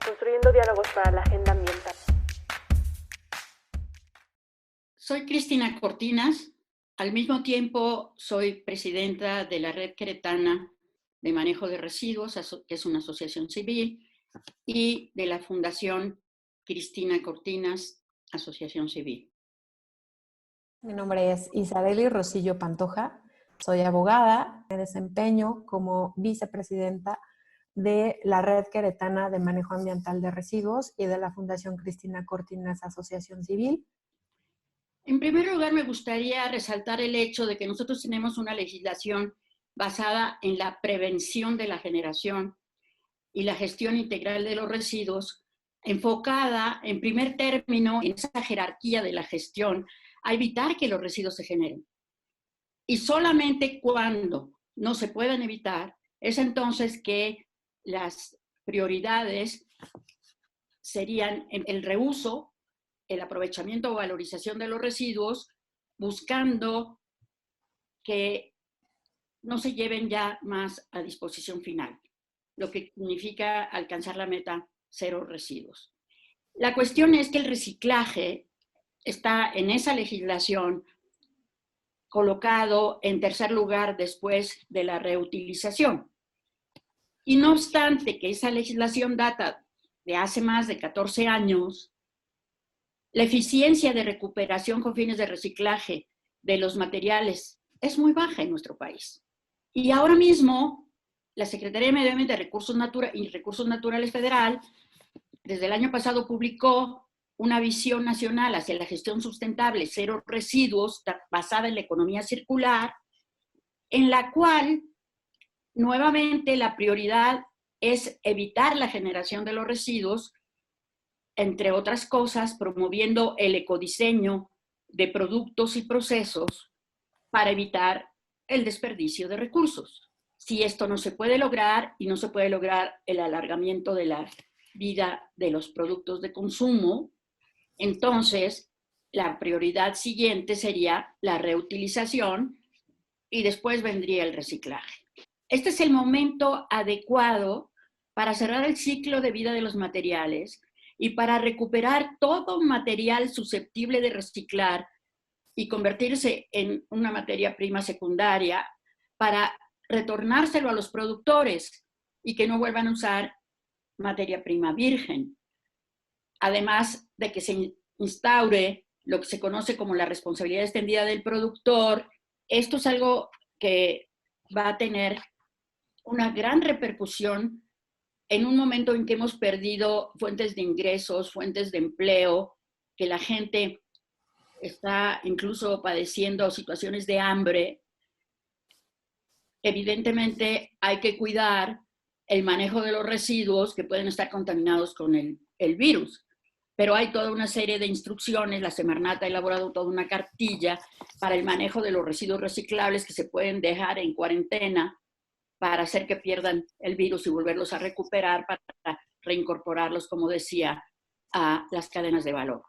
Construyendo diálogos para la agenda ambiental. Soy Cristina Cortinas. Al mismo tiempo, soy presidenta de la Red Queretana de Manejo de Residuos, que es una asociación civil, y de la Fundación Cristina Cortinas, Asociación Civil. Mi nombre es Isabeli Rosillo Pantoja, soy abogada, me desempeño como vicepresidenta de la Red Queretana de Manejo Ambiental de Residuos y de la Fundación Cristina Cortinas, Asociación Civil. En primer lugar, me gustaría resaltar el hecho de que nosotros tenemos una legislación basada en la prevención de la generación y la gestión integral de los residuos, enfocada en primer término en esa jerarquía de la gestión a evitar que los residuos se generen. Y solamente cuando no se puedan evitar, es entonces que las prioridades serían el reuso, el aprovechamiento o valorización de los residuos, buscando que no se lleven ya más a disposición final, lo que significa alcanzar la meta cero residuos. La cuestión es que el reciclaje está en esa legislación colocado en tercer lugar después de la reutilización. Y no obstante que esa legislación data de hace más de 14 años, la eficiencia de recuperación con fines de reciclaje de los materiales es muy baja en nuestro país. Y ahora mismo, la Secretaría de Medio Ambiente y Recursos Naturales Federal, desde el año pasado publicó una visión nacional hacia la gestión sustentable, cero residuos, basada en la economía circular, en la cual nuevamente la prioridad es evitar la generación de los residuos, entre otras cosas, promoviendo el ecodiseño de productos y procesos para evitar el desperdicio de recursos. Si esto no se puede lograr y no se puede lograr el alargamiento de la vida de los productos de consumo, entonces la prioridad siguiente sería la reutilización y después vendría el reciclaje. Este es el momento adecuado para cerrar el ciclo de vida de los materiales y para recuperar todo material susceptible de reciclar y convertirse en una materia prima secundaria para retornárselo a los productores y que no vuelvan a usar materia prima virgen. Además de que se instaure lo que se conoce como la responsabilidad extendida del productor, esto es algo que va a tener una gran repercusión en un momento en que hemos perdido fuentes de ingresos, fuentes de empleo, que la gente está incluso padeciendo situaciones de hambre. Evidentemente hay que cuidar el manejo de los residuos que pueden estar contaminados con el virus, pero hay toda una serie de instrucciones. La Semarnat ha elaborado toda una cartilla para el manejo de los residuos reciclables que se pueden dejar en cuarentena para hacer que pierdan el virus y volverlos a recuperar para reincorporarlos, como decía, a las cadenas de valor.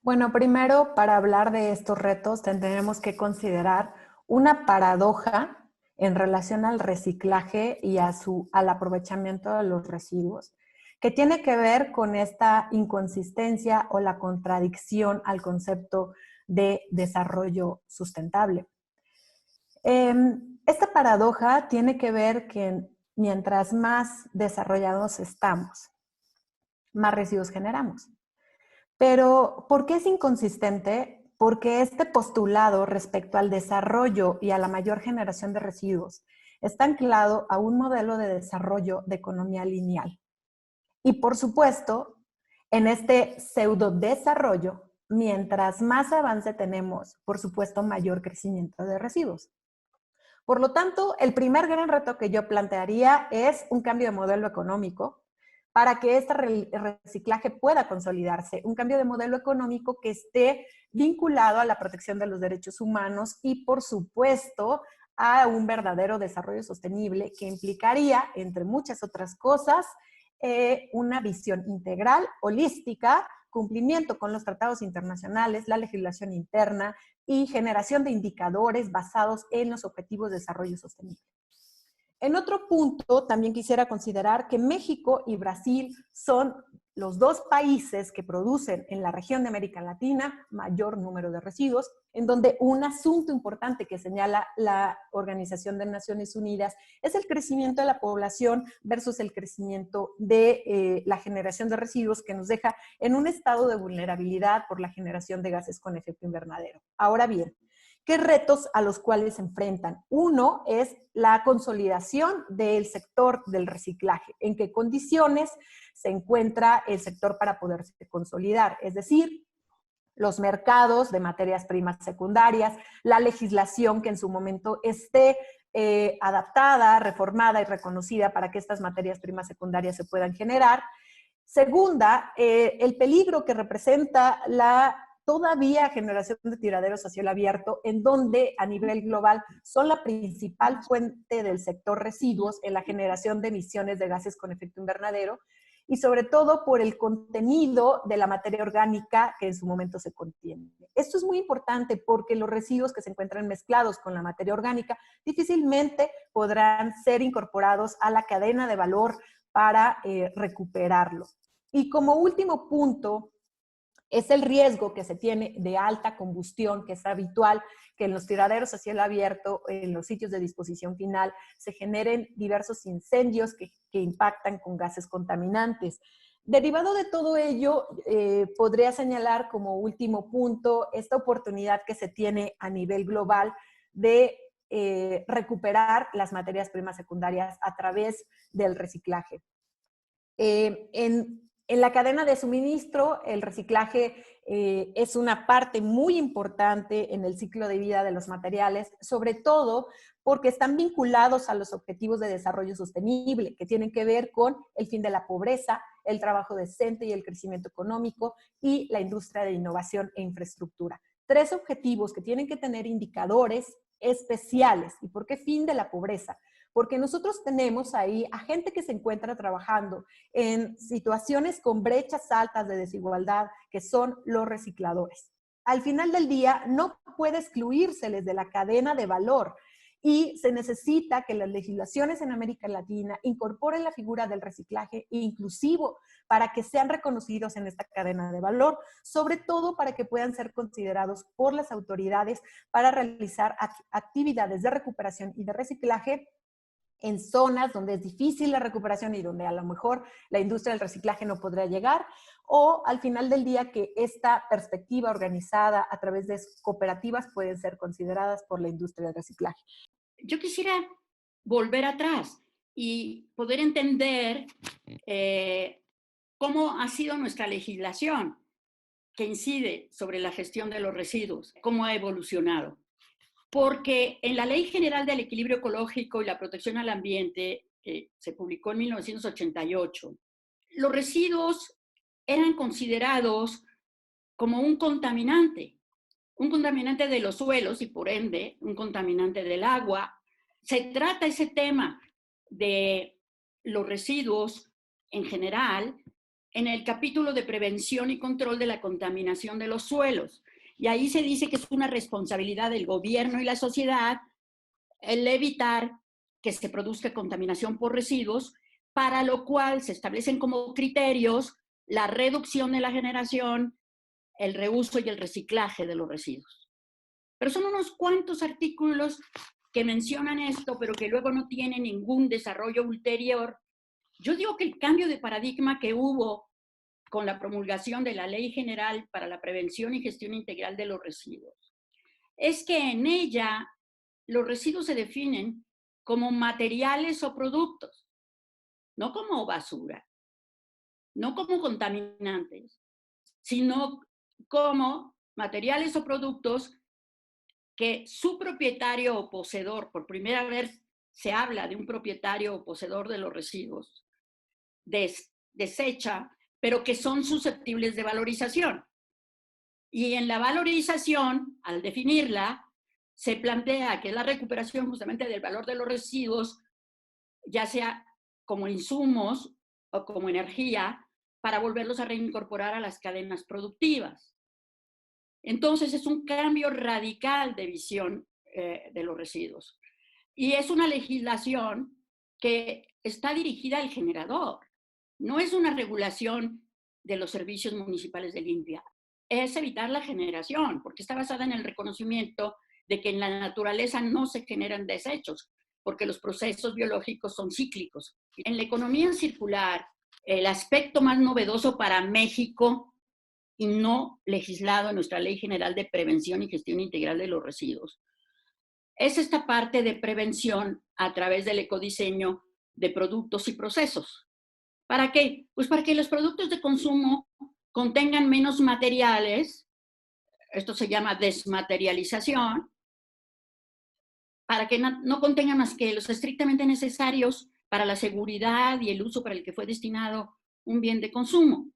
Bueno, primero, para hablar de estos retos, tendremos que considerar una paradoja en relación al reciclaje y al aprovechamiento de los residuos, que tiene que ver con esta inconsistencia o la contradicción al concepto de desarrollo sustentable. Esta paradoja tiene que ver que mientras más desarrollados estamos, más residuos generamos. Pero, ¿por qué es inconsistente? Porque este postulado respecto al desarrollo y a la mayor generación de residuos está anclado a un modelo de desarrollo de economía lineal. Y por supuesto, en este pseudo desarrollo, mientras más avance tenemos, por supuesto, mayor crecimiento de residuos. Por lo tanto, el primer gran reto que yo plantearía es un cambio de modelo económico para que este reciclaje pueda consolidarse, un cambio de modelo económico que esté vinculado a la protección de los derechos humanos y, por supuesto, a un verdadero desarrollo sostenible que implicaría, entre muchas otras cosas, una visión integral, holística, cumplimiento con los tratados internacionales, la legislación interna y generación de indicadores basados en los objetivos de desarrollo sostenible. En otro punto, también quisiera considerar que México y Brasil son los dos países que producen en la región de América Latina mayor número de residuos, en donde un asunto importante que señala la Organización de Naciones Unidas es el crecimiento de la población versus el crecimiento de la generación de residuos, que nos deja en un estado de vulnerabilidad por la generación de gases con efecto invernadero. Ahora bien, ¿qué retos a los cuales se enfrentan? Uno es la consolidación del sector del reciclaje. ¿En qué condiciones se encuentra el sector para poderse consolidar? Es decir, los mercados de materias primas secundarias, la legislación que en su momento esté adaptada, reformada y reconocida para que estas materias primas secundarias se puedan generar. Segunda, el peligro que representa la todavía generación de tiraderos a cielo abierto, en donde a nivel global son la principal fuente del sector residuos en la generación de emisiones de gases con efecto invernadero, y sobre todo por el contenido de la materia orgánica que en su momento se contiene. Esto es muy importante porque los residuos que se encuentran mezclados con la materia orgánica difícilmente podrán ser incorporados a la cadena de valor para recuperarlo. Y como último punto, es el riesgo que se tiene de alta combustión, que es habitual que en los tiraderos a cielo abierto, en los sitios de disposición final, se generen diversos incendios que impactan con gases contaminantes. Derivado de todo ello, podría señalar como último punto esta oportunidad que se tiene a nivel global de recuperar las materias primas secundarias a través del reciclaje. En la cadena de suministro, el reciclaje es una parte muy importante en el ciclo de vida de los materiales, sobre todo porque están vinculados a los objetivos de desarrollo sostenible, que tienen que ver con el fin de la pobreza, el trabajo decente y el crecimiento económico, y la industria de innovación e infraestructura. 3 objetivos que tienen que tener indicadores especiales. ¿Y por qué fin de la pobreza? Porque nosotros tenemos ahí a gente que se encuentra trabajando en situaciones con brechas altas de desigualdad, que son los recicladores. Al final del día, no puede excluírseles de la cadena de valor, y se necesita que las legislaciones en América Latina incorporen la figura del reciclaje inclusivo para que sean reconocidos en esta cadena de valor, sobre todo para que puedan ser considerados por las autoridades para realizar actividades de recuperación y de reciclaje en zonas donde es difícil la recuperación y donde a lo mejor la industria del reciclaje no podrá llegar, o al final del día que esta perspectiva organizada a través de cooperativas pueden ser consideradas por la industria del reciclaje. Yo quisiera volver atrás y poder entender cómo ha sido nuestra legislación que incide sobre la gestión de los residuos, cómo ha evolucionado. Porque en la Ley General del Equilibrio Ecológico y la Protección al Ambiente, que se publicó en 1988, los residuos eran considerados como un contaminante de los suelos y por ende un contaminante del agua. Se trata ese tema de los residuos en general en el capítulo de prevención y control de la contaminación de los suelos. Y ahí se dice que es una responsabilidad del gobierno y la sociedad el evitar que se produzca contaminación por residuos, para lo cual se establecen como criterios la reducción de la generación, el reuso y el reciclaje de los residuos. Pero son unos cuantos artículos que mencionan esto, pero que luego no tienen ningún desarrollo ulterior. Yo digo que el cambio de paradigma que hubo con la promulgación de la Ley General para la Prevención y Gestión Integral de los Residuos es que en ella los residuos se definen como materiales o productos, no como basura, no como contaminantes, sino como materiales o productos que su propietario o poseedor, por primera vez se habla de un propietario o poseedor de los residuos, desecha, pero que son susceptibles de valorización. Y en la valorización, al definirla, se plantea que es la recuperación justamente del valor de los residuos, ya sea como insumos o como energía, para volverlos a reincorporar a las cadenas productivas. Entonces es un cambio radical de visión de los residuos. Y es una legislación que está dirigida al generador. No es una regulación de los servicios municipales de limpia, es evitar la generación, porque está basada en el reconocimiento de que en la naturaleza no se generan desechos, porque los procesos biológicos son cíclicos. En la economía circular, el aspecto más novedoso para México y no legislado en nuestra Ley General de Prevención y Gestión Integral de los Residuos es esta parte de prevención a través del ecodiseño de productos y procesos. ¿Para qué? Pues para que los productos de consumo contengan menos materiales, esto se llama desmaterialización, para que no contengan más que los estrictamente necesarios para la seguridad y el uso para el que fue destinado un bien de consumo,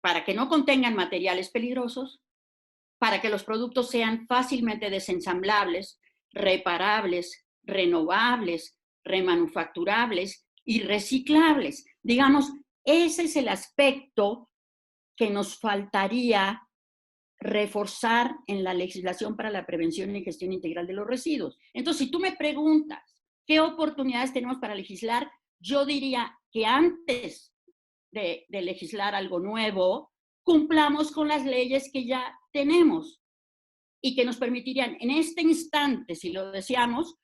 para que no contengan materiales peligrosos, para que los productos sean fácilmente desensamblables, reparables, renovables, remanufacturables y reciclables. Digamos, ese es el aspecto que nos faltaría reforzar en la legislación para la prevención y gestión integral de los residuos. Entonces, si tú me preguntas qué oportunidades tenemos para legislar, yo diría que antes de legislar algo nuevo, cumplamos con las leyes que ya tenemos y que nos permitirían en este instante, si lo deseamos,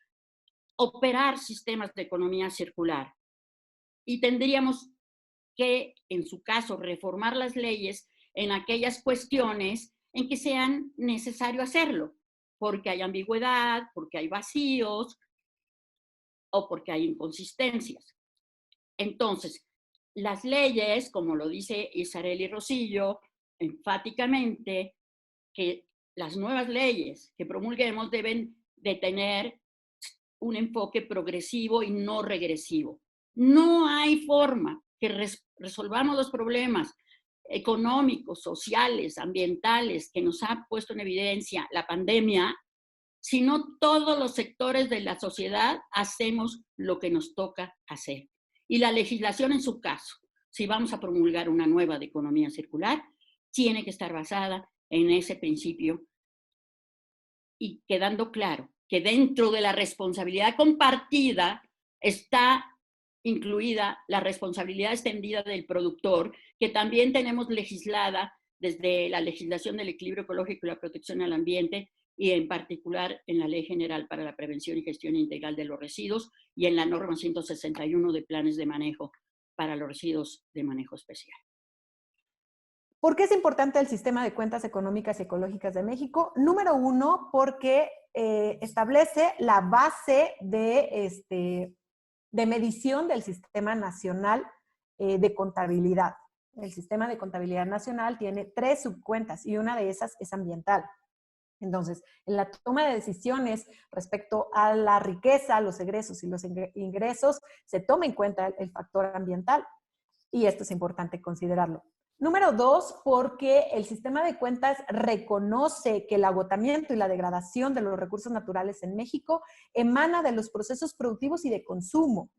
operar sistemas de economía circular. Y tendríamos que, en su caso, reformar las leyes en aquellas cuestiones en que sean necesario hacerlo, porque hay ambigüedad, porque hay vacíos o porque hay inconsistencias. Entonces, las leyes, como lo dice Isarelly Rosillo, enfáticamente, que las nuevas leyes que promulguemos deben de tener un enfoque progresivo y no regresivo. No hay forma que resolvamos los problemas económicos, sociales, ambientales que nos ha puesto en evidencia la pandemia, si no todos los sectores de la sociedad hacemos lo que nos toca hacer. Y la legislación en su caso, si vamos a promulgar una nueva de economía circular, tiene que estar basada en ese principio y quedando claro que dentro de la responsabilidad compartida está incluida la responsabilidad extendida del productor, que también tenemos legislada desde la legislación del equilibrio ecológico y la protección al ambiente, y en particular en la Ley General para la Prevención y Gestión Integral de los Residuos y en la norma 161 de planes de manejo para los residuos de manejo especial. ¿Por qué es importante el sistema de cuentas económicas y ecológicas de México? Número uno, porque establece la base de medición del Sistema Nacional de Contabilidad. El Sistema de Contabilidad Nacional tiene 3 subcuentas y una de esas es ambiental. Entonces, en la toma de decisiones respecto a la riqueza, los egresos y los ingresos, se toma en cuenta el factor ambiental y esto es importante considerarlo. Número 2, porque el sistema de cuentas reconoce que el agotamiento y la degradación de los recursos naturales en México emana de los procesos productivos y de consumo.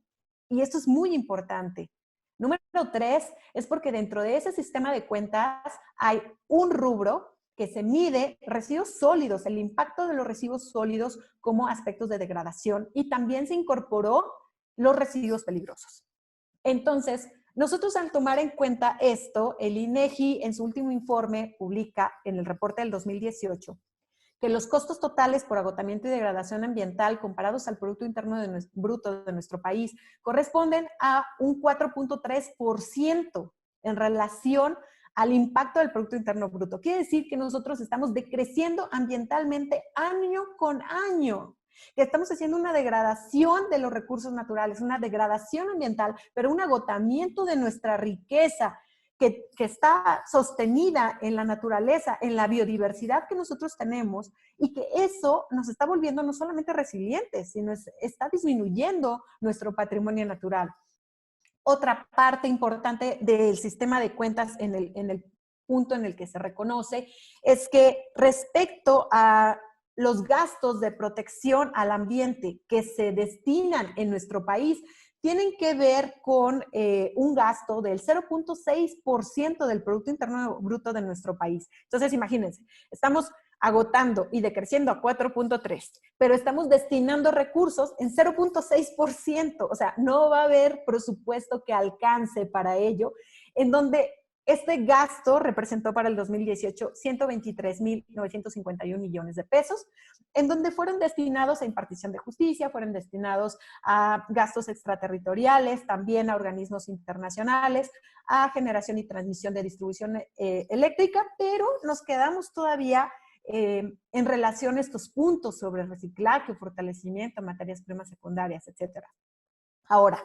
Y esto es muy importante. Número 3, es porque dentro de ese sistema de cuentas hay un rubro que se mide residuos sólidos, el impacto de los residuos sólidos como aspectos de degradación, y también se incorporó los residuos peligrosos. Entonces, nosotros al tomar en cuenta esto, el INEGI en su último informe publica en el reporte del 2018 que los costos totales por agotamiento y degradación ambiental comparados al Producto Interno Bruto de nuestro país corresponden a un 4.3% en relación al impacto del Producto Interno Bruto. Quiere decir que nosotros estamos decreciendo ambientalmente año con año, que estamos haciendo una degradación de los recursos naturales, una degradación ambiental, pero un agotamiento de nuestra riqueza que está sostenida en la naturaleza, en la biodiversidad que nosotros tenemos, y que eso nos está volviendo no solamente resilientes, sino está disminuyendo nuestro patrimonio natural. Otra parte importante del sistema de cuentas en el punto en el que se reconoce es que respecto a los gastos de protección al ambiente que se destinan en nuestro país tienen que ver con un gasto del 0.6% del Producto Interno Bruto de nuestro país. Entonces, imagínense, estamos agotando y decreciendo a 4.3%, pero estamos destinando recursos en 0.6%, o sea, no va a haber presupuesto que alcance para ello, en donde este gasto representó para el 2018 123,951 millones de pesos, en donde fueron destinados a impartición de justicia, fueron destinados a gastos extraterritoriales, también a organismos internacionales, a generación y transmisión de distribución eléctrica, pero nos quedamos todavía en relación a estos puntos sobre reciclaje, fortalecimiento, materias primas secundarias, etcétera. Ahora,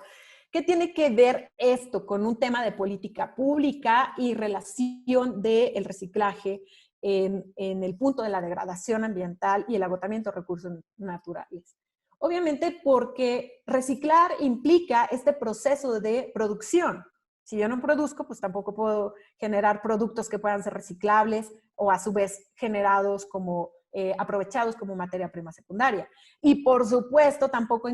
¿qué tiene que ver esto con un tema de política pública y relación del reciclaje en el punto de la degradación ambiental y el agotamiento de recursos naturales? Obviamente porque reciclar implica este proceso de producción. Si yo no produzco, pues tampoco puedo generar productos que puedan ser reciclables o a su vez generados como aprovechados como materia prima secundaria. Y por supuesto tampoco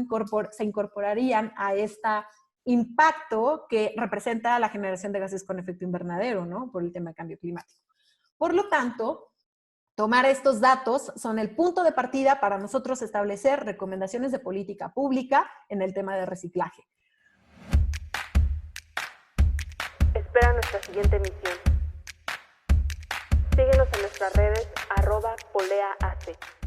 se incorporarían a esta impacto que representa la generación de gases con efecto invernadero, ¿no? Por el tema de cambio climático. Por lo tanto, tomar estos datos son el punto de partida para nosotros establecer recomendaciones de política pública en el tema de reciclaje. Espera nuestra siguiente emisión. Síguenos en nuestras redes @poleaac.